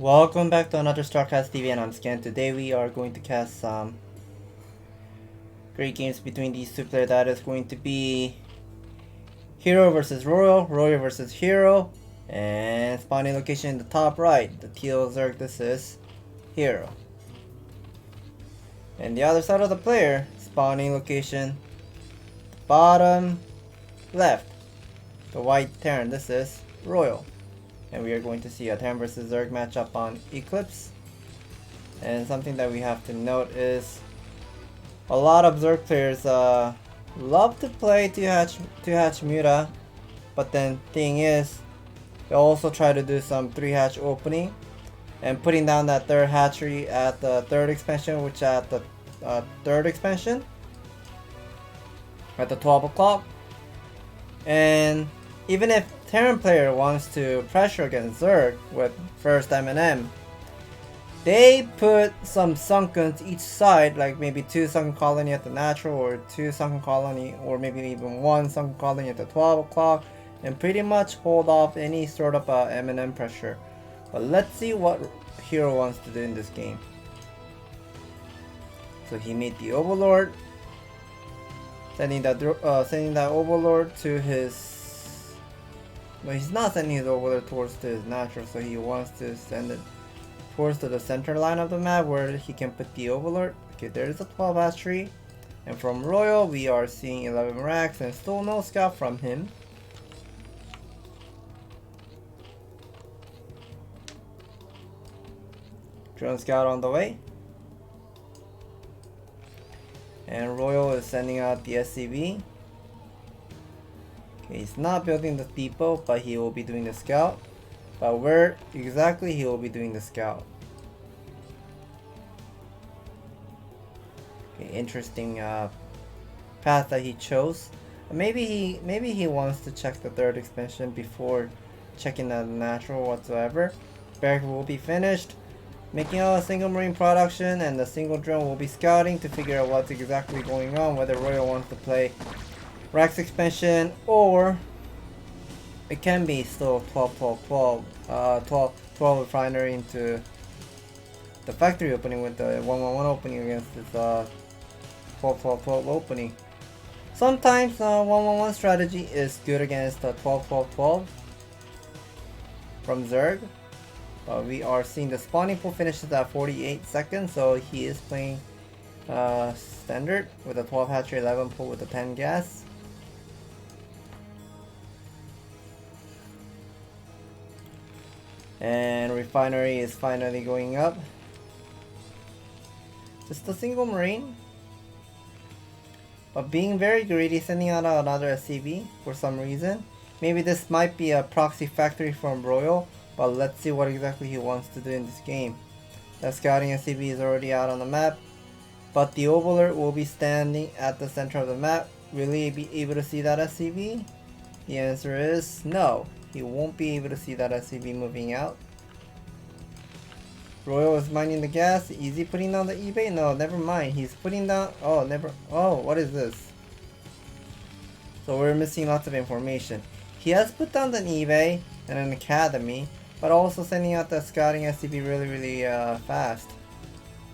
Welcome back to another StarCastTV, and I'm Scan. Today we are going to cast some great games between these two players. That is going to be Hero versus Royal, Royal versus Hero, and spawning location in the top right, the Teal Zerg. This is Hero. And the other side of the player, spawning location bottom left, the White Terran. This is Royal. And we are going to see a Terran versus Zerg matchup on Eclipse. And something that we have to note is a lot of Zerg players love to play 2-hatch Muta, but then thing is they also try to do some 3-hatch opening and putting down that third hatchery at the third expansion, which at the third expansion at the 12 o'clock. And even if Terran player wants to pressure against Zerg with first M&M, they put some sunkens each side, like maybe 2 sunken colony at the natural, or 2 sunken colony, or maybe even 1 sunken colony at the 12 o'clock, and pretty much hold off any sort of M&M pressure. But let's see what Hero wants to do in this game. So he made the Overlord, sending that Overlord to his. But he's not sending his Overlord towards his natural, so he wants to send it towards the center line of the map where he can put the Overlord. Okay, there's a 12 hatchery. And from Royal, we are seeing 11 racks and still no scout from him. Drone scout on the way. And Royal is sending out the SCV. He's not building the depot, but he will be doing the scout. But where exactly he will be doing the scout? Okay, interesting path that he chose. Maybe he wants to check the third expansion before checking the natural whatsoever. Barrack will be finished, making out a single marine production, and the single drone will be scouting to figure out what's exactly going on, whether Royal wants to play Rax expansion, or it can be still 12 refinery into the factory opening with the 1-1-1 opening against this 12 opening. Sometimes 1-1-1 strategy is good against the 12 from Zerg. We are seeing the spawning pool finishes at 48 seconds, so he is playing standard with a 12 hatchery, 11 pool with a 10 gas. And refinery is finally going up. Just a single marine, but being very greedy, sending out another SCV for some reason. Maybe this might be a proxy factory from Royal, but let's see what exactly he wants to do in this game. That scouting SCV is already out on the map, but the Overlord will be standing at the center of the map. Will he be able to see that SCV? The answer is no. He won't be able to see that SCV moving out. Royal is mining the gas. Is he putting down the eBay? No, never mind. He's putting down. Oh, what is this? So we're missing lots of information. He has put down an eBay and an academy, but also sending out the scouting SCV really fast.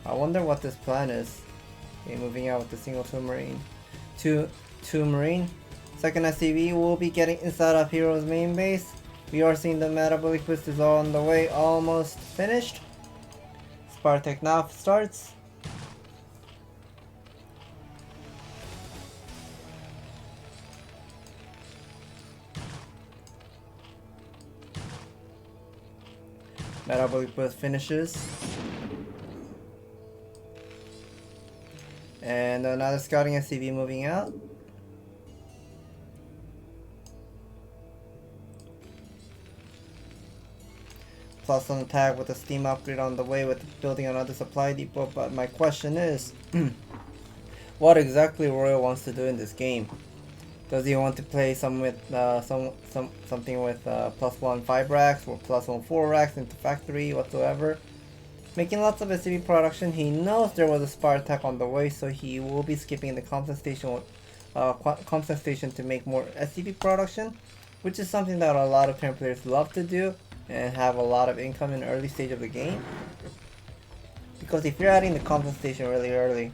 I wonder what this plan is. Okay, moving out with the single 2 marine. Two marine. Second SCV will be getting inside of Hero's main base. We are seeing the metabolic boost is on the way, almost finished. Spartak now starts. Metabolic boost finishes. And another scouting SCV moving out. Plus on attack with a steam upgrade on the way with building another supply depot. But my question is, what exactly Royal wants to do in this game? Does he want to play some with something with +1 5 racks or +1 4 racks into factory whatsoever? Making lots of SCV production. He knows there was a Spartak on the way, so he will be skipping the compensation to make more SCV production, which is something that a lot of Terran players love to do. and have a lot of income in the early stage of the game. Because if you're adding the compensation really early,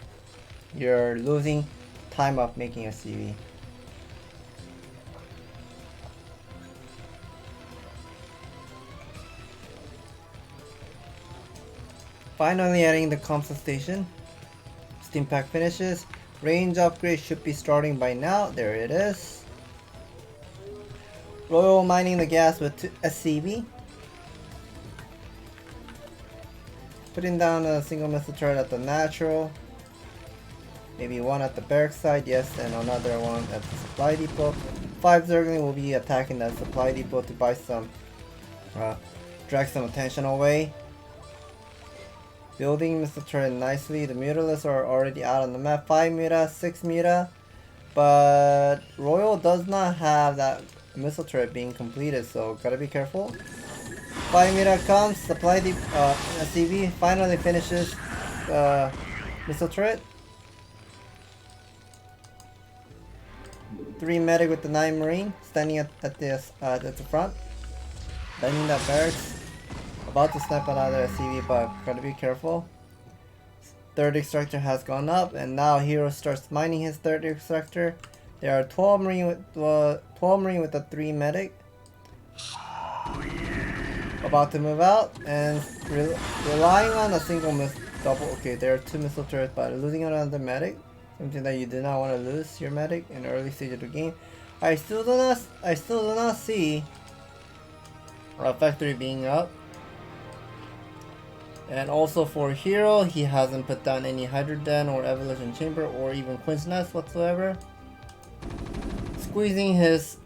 you're losing time of making a CV. Finally adding the compensation. Steam pack finishes. Range upgrade should be starting by now. There it is. Royal mining the gas with SCV. Putting down a single missile turret at the natural. Maybe one at the barracks side, yes, and another one at the supply depot. 5 Zergling will be attacking that supply depot to buy some, drag some attention away. Building missile turret nicely. The Mutalisks are already out on the map. 5 Muta, 6 Muta. But Royal does not have that missile turret being completed, so gotta be careful. 5 Muta comes, supply the CV finally finishes missile turret. 3 medic with the 9 marine standing at the front. Bending that barracks. About to snipe another CV, but gotta be careful. Third extractor has gone up, and now Hero starts mining his third extractor. There are 12 marine with the 3 medic. About to move out and relying on a single double. Okay, there are 2 missile turrets, but losing another medic, something that you do not want to lose your medic in the early stage of the game. I still do not see a factory being up. And also for Hero, he hasn't put down any Hydroden or Evolution Chamber or even Queen's Nest whatsoever. Squeezing his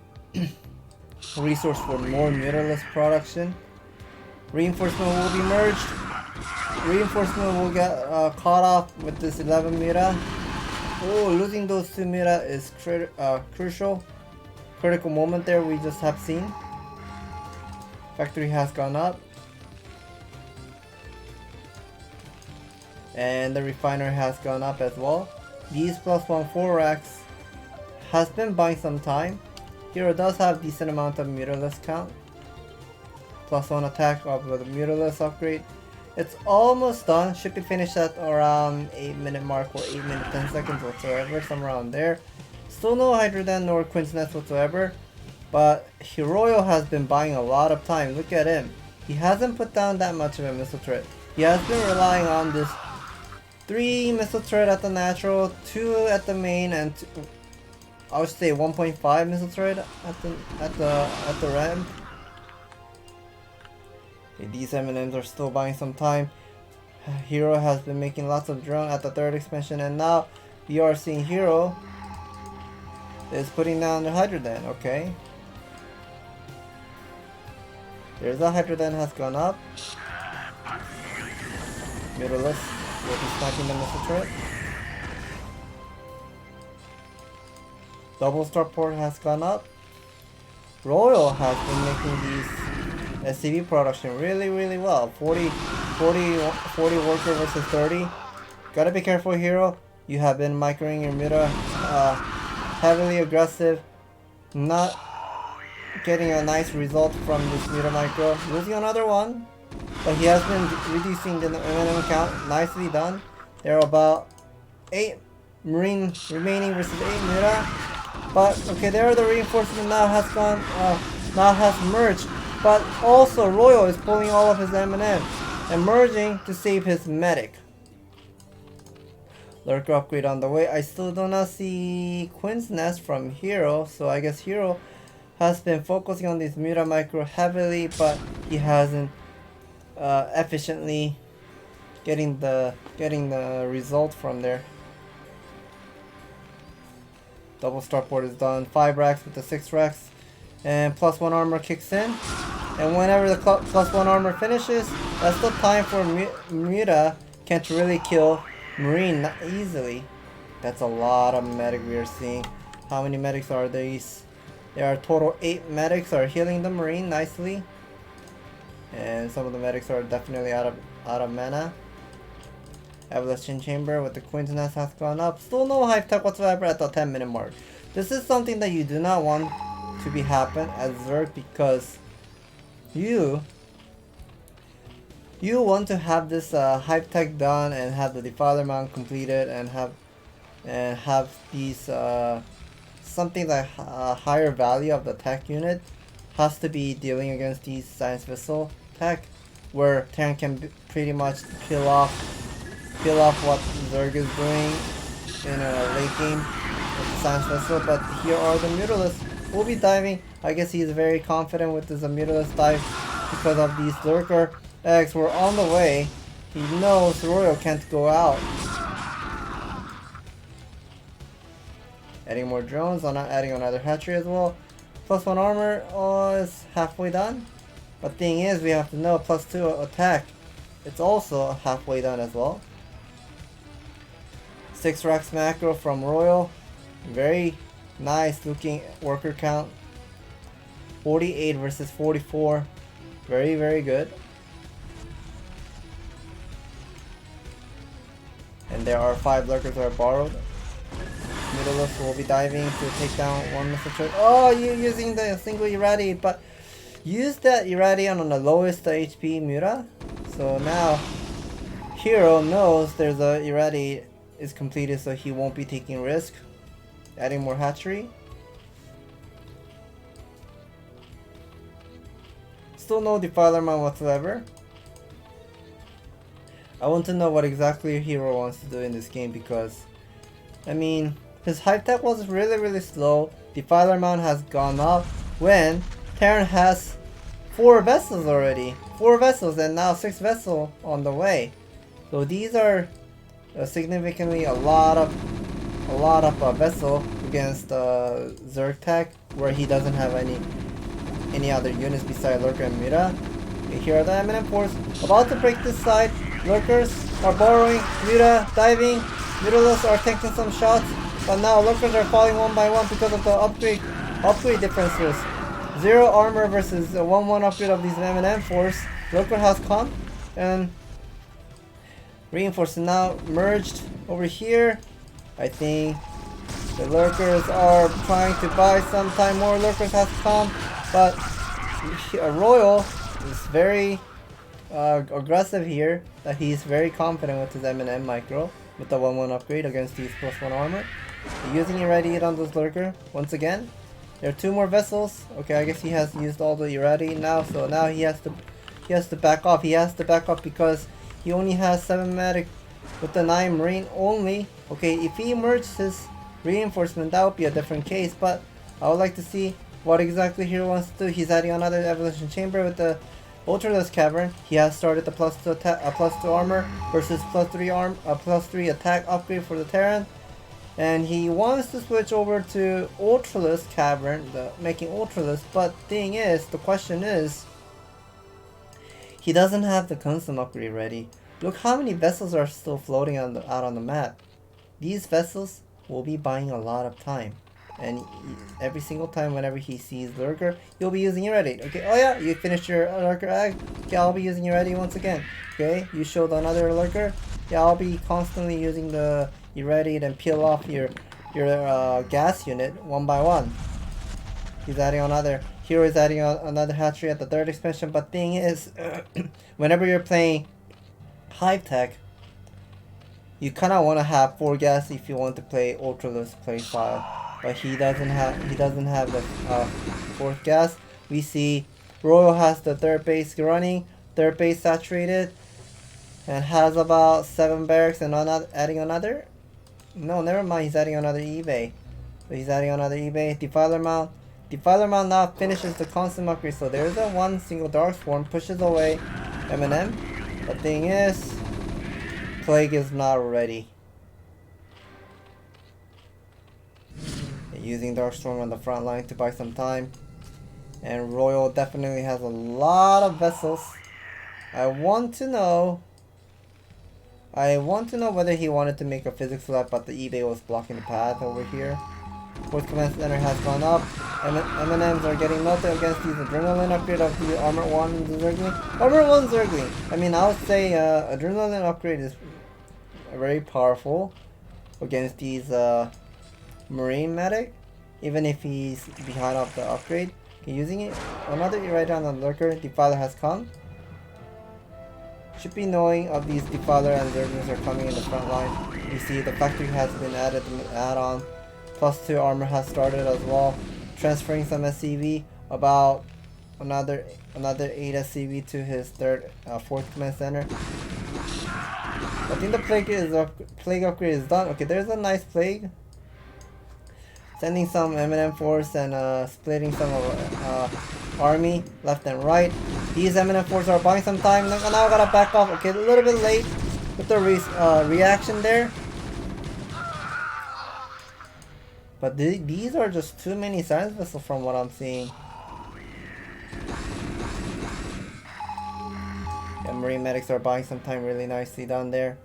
resource for more Mutalisk production. Reinforcement will be merged. Reinforcement will get caught off with this 11 Muta. Oh, losing those 2 Muta is crucial. Critical moment there we just have seen. Factory has gone up. And the refiner has gone up as well. These +1 4 racks has been buying some time. Hero does have decent amount of Mutalisk count. +1 attack up with a Mutalisk upgrade. It's almost done. Should be finished at around 8-minute mark or 8 minutes 10 seconds whatsoever, somewhere around there. Still no Hydroden nor Queen's Nest whatsoever. But Hiroyo has been buying a lot of time. Look at him. He hasn't put down that much of a missile turret. He has been relying on this 3 missile turret at the natural, 2 at the main, and I would say 1.5 missile turret at the ramp. Okay, these M&Ms are still buying some time. Hero has been making lots of drone at the 3rd expansion, and now we are seeing Hero is putting down the Hydroden. Okay, there's a Hydroden has gone up. Mutalisk will be sniping the missile turret. Double starport has gone up. Royal has been making these SCV production really well. 40 worker versus 30. Gotta be careful, Hero. You have been microing your Muta heavily aggressive. Not getting a nice result from this Muta micro. Losing another one. But he has been reducing the minimum count. Nicely done. There are about 8 marine remaining versus 8 Muta. But okay, there are the reinforcement now has gone now has merged. But also Royal is pulling all of his M&M and merging to save his medic. Lurker upgrade on the way. I still do not see Queen's Nest from Hero, so I guess Hero has been focusing on this Muta micro heavily, but he hasn't efficiently getting the result from there. Double starport is done. 5 racks with the 6 racks, and +1 armor kicks in. And whenever the +1 armor finishes, that's the time for Muta can't really kill Marine not easily. That's a lot of medic we are seeing. How many medics are these? There are total 8 medics are healing the Marine nicely. And some of the medics are definitely out of mana. Evolution Chamber with the Queen's Nest has gone up. Still no hive tech whatsoever at the 10-minute mark. This is something that you do not want to be happen as Zerg, because you You want to have this hype tech done and have the Defiler mount completed and have these something like higher value of the tech unit has to be dealing against these science vessel tech, where Terran can pretty much peel off what Zerg is doing in a late game with the science vessel. But here are the Mutalisks. We'll be diving. I guess he's very confident with this Mutalisk dive because of these Lurker eggs. We're on the way. He knows Royal can't go out. Adding more drones. I'm not adding another hatchery as well. +1 armor is halfway done. But thing is, we have to know +2 attack. It's also halfway done as well. 6 racks macro from Royal. Very nice looking worker count. 48 versus 44. Very, very good. And there are 5 lurkers that are borrowed. Nicolas will be diving to take down one missile choice. Oh, you're using the single irradiate, but use that irradiate on the lowest HP Muta. So now Hero knows there's a irradiate is completed, so he won't be taking risk. Adding more hatchery. Still no Defiler mount whatsoever. I want to know what exactly Hero wants to do in this game, because I mean, his hype tech was really slow. Defiler mount has gone up when Terran has 4 vessels already. 4 vessels and now 6 vessels on the way. So these are significantly a lot of vessel against Zerg tech, where he doesn't have any other units besides Lurker and Muta. Okay, here are the Eminent Force about to break this side. Lurkers are borrowing, Muta diving, Mutalisks are taking some shots, but now Lurkers are falling one by one because of the upgrade differences. 0 armor versus a 1-1 upgrade of these Eminent Force. Lurker has come and reinforced now merged over here. I think the Lurkers are trying to buy some time. More Lurkers has come, but Royal is very aggressive here. That he's very confident with his M&M micro with the 1-1 upgrade against these +1 armor. Using irradiate on this Lurker once again. There are 2 more vessels. Okay, I guess he has used all the irradiate now, so now he has to back off. He has to back off because he only has 7 medic with the 9 marine only. Okay, if he merged his reinforcement, that would be a different case, but I would like to see what exactly he wants to do. He's adding another evolution chamber with the Ultralisk Cavern. He has started the +2 attack, +2 armor versus +3 attack upgrade for the Terran, and he wants to switch over to Ultralisk Cavern, making Ultralisk. But thing is, the question is, he doesn't have the constant upgrade ready. Look how many vessels are still floating out on the map. These vessels will be buying a lot of time. And every single time whenever he sees Lurker, you'll be using irradiate. Okay, oh yeah, you finished your Lurker egg. Okay, I'll be using irradiate once again. Okay, you showed another Lurker. Yeah, I'll be constantly using the irradiate and peel off your gas unit one by one. He's adding another. Hero is adding another hatchery at the 3rd expansion. But thing is, whenever you're playing Hive Tech, you kind of want to have 4 gas if you want to play Ultralisk play style. But he doesn't have the 4th gas. We see Royal has the 3rd base running, 3rd base saturated, and has about 7 barracks and adding another. No, never mind. He's adding another eBay. So he's adding another eBay. Defiler mount. Defiler mount now finishes the constant upgrade. So there's a 1 single dark swarm, pushes away M&M. The thing is, Plague is not ready. Using Darkstorm on the front line to buy some time. And Royal definitely has a lot of vessels. I want to know whether he wanted to make a physics lab, but the eBay was blocking the path over here. 4th command center has gone up. M&Ms are getting melted against these adrenaline upgrade of the Armor 1 Zergling. Armor 1 Zergling! I mean, I would say adrenaline upgrade is very powerful against these Marine medic, even if he's behind off the upgrade. Okay, using it. Another irradiate on the Lurker. Defiler has come. should be knowing of these Defiler and Zerglings are coming in the front line. You see the factory has been added, the add-on. +2 armor has started as well. Transferring some SCV, about another 8 SCV to his 4th command center. I think the plague upgrade is done. Okay, there's a nice plague. Sending some M&M force and splitting some of army left and right. These M&M forces are buying some time. Now I gotta back off. Okay, a little bit late with the reaction there. But these are just too many science vessels from what I'm seeing. And Marine medics are buying some time really nicely down there.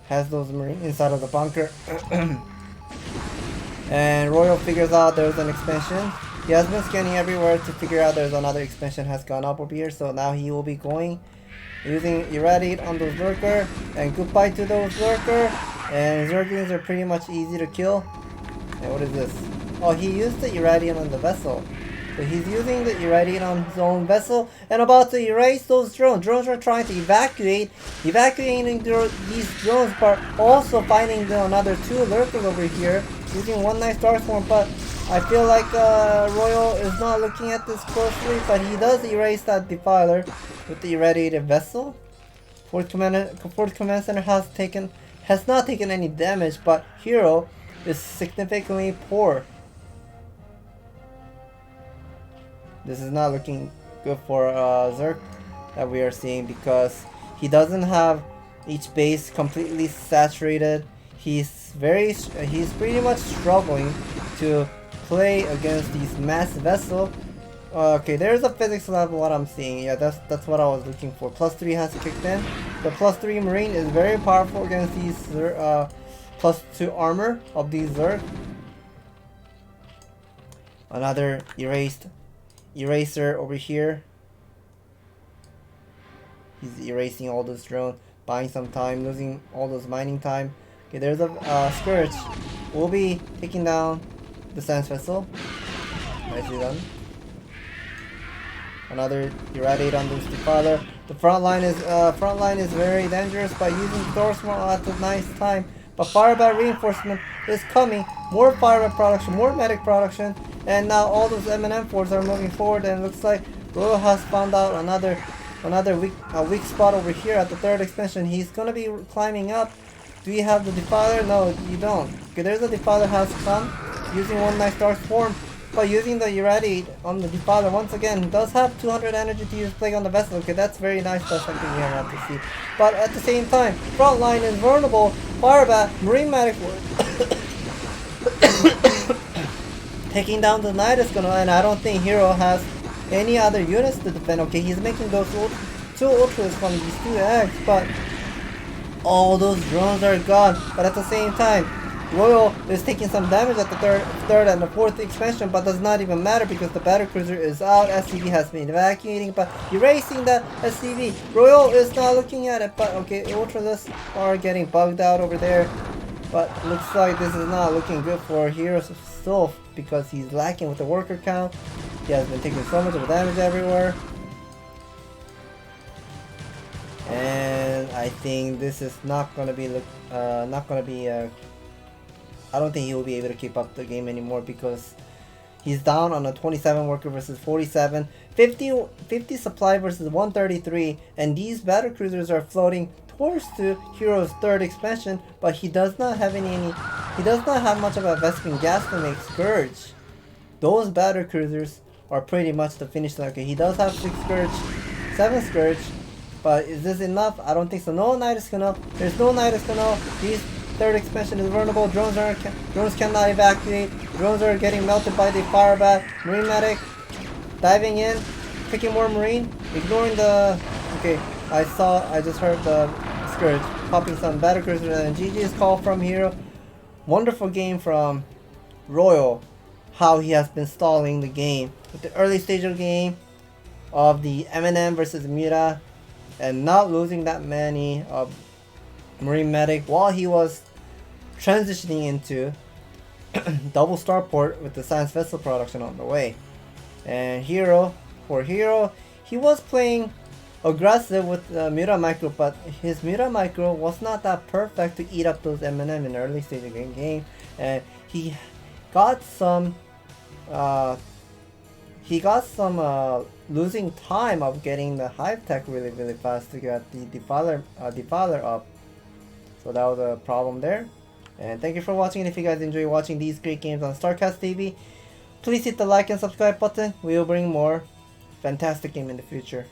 Has those Marines inside of the bunker. And Royal figures out there's an expansion. He has been scanning everywhere to figure out there's another expansion has gone up over here. So now he will be going using Irradiate on those lurker. And goodbye to those lurker. And Zerglings are pretty much easy to kill. And what is this? Oh, he used the Irradiate on the vessel. So he's using the Irradiate on his own vessel and about to erase those drones. Drones are trying to evacuating these drones, but also finding another 2 lurkers over here. Using one nice Starswarm, but I feel like Royal is not looking at this closely, but he does erase that Defiler with the irradiated vessel. 4th command center has not taken any damage, but Hero is significantly poor. This is not looking good for Zerg that we are seeing because he doesn't have each base completely saturated. He's pretty much struggling to play against these mass vessel. Okay, there's a physics level what I'm seeing. Yeah, that's what I was looking for. +3 has kicked in. The +3 Marine is very powerful against these +2 armor of these Zerg. Another eraser over here. He's erasing all those drones, buying some time, losing all those mining time. Okay, there's a Scourge. We'll be taking down the science vessel. Nicely done. Another Irradiate on this Defiler. The front line is very dangerous by using Thorsmall at a nice time. But Firebat reinforcement is coming. More Firebat production, more medic production, and now all those M&M forces are moving forward. And it looks like Royal has found out another weak spot over here at the 3rd expansion. He's gonna be climbing up. Do you have the Defiler? No, you don't. Okay, there's a Defiler has come using one nice Dark Swarm. But using the Irradiate on the Defiler once again does have 200 energy to use plague on the vessel. Okay, that's very nice. That's something we have to see. But at the same time, front line is vulnerable. Firebat, Marine Medic taking down the Knight is gonna, and I don't think Hero has any other units to defend. Okay, he's making those 2 ultras from these 2 eggs, but all those drones are gone. But at the same time, Royal is taking some damage at the third and the 4th expansion, but does not even matter because the battle cruiser is out. SCV has been evacuating, but erasing that SCV. Royal is not looking at it, but okay, Ultralists are getting bugged out over there. But looks like this is not looking good for Hero still because he's lacking with the worker count. He has been taking so much of damage everywhere. And I think this is not gonna be I don't think he will be able to keep up the game anymore because he's down on a 27 worker versus 47, 50 supply versus 133, and these battle cruisers are floating towards to Hero's 3rd expansion, but he does not have much of a Vespene gas to make Scourge. Those battle cruisers are pretty much the finish line. Okay, he does have 6 Scourge, 7 Scourge, but is this enough? I don't think so. No Nidus Canal. There's no Nidus Canal. These 3rd expansion is vulnerable. Drones cannot evacuate. Drones are getting melted by the Firebat. Marine Medic diving in, picking more Marine, ignoring the. Okay, I just heard the Scourge popping some battle cruiser and GG's call from Hero. Wonderful game from Royal. How he has been stalling the game with the early stage of the game of the M&M versus Mira, and not losing that many of Marine Medic while he was transitioning into double starport with the science vessel production on the way. And for Hero, he was playing aggressive with Muta Micro, but his Muta Micro was not that perfect to eat up those M&M in the early stage of the game, and he got some losing time of getting the Hive Tech really fast to get the defiler up. So that was a problem there. And thank you for watching, and if you guys enjoy watching these great games on StarCastTV, please hit the like and subscribe button. We will bring more fantastic game in the future.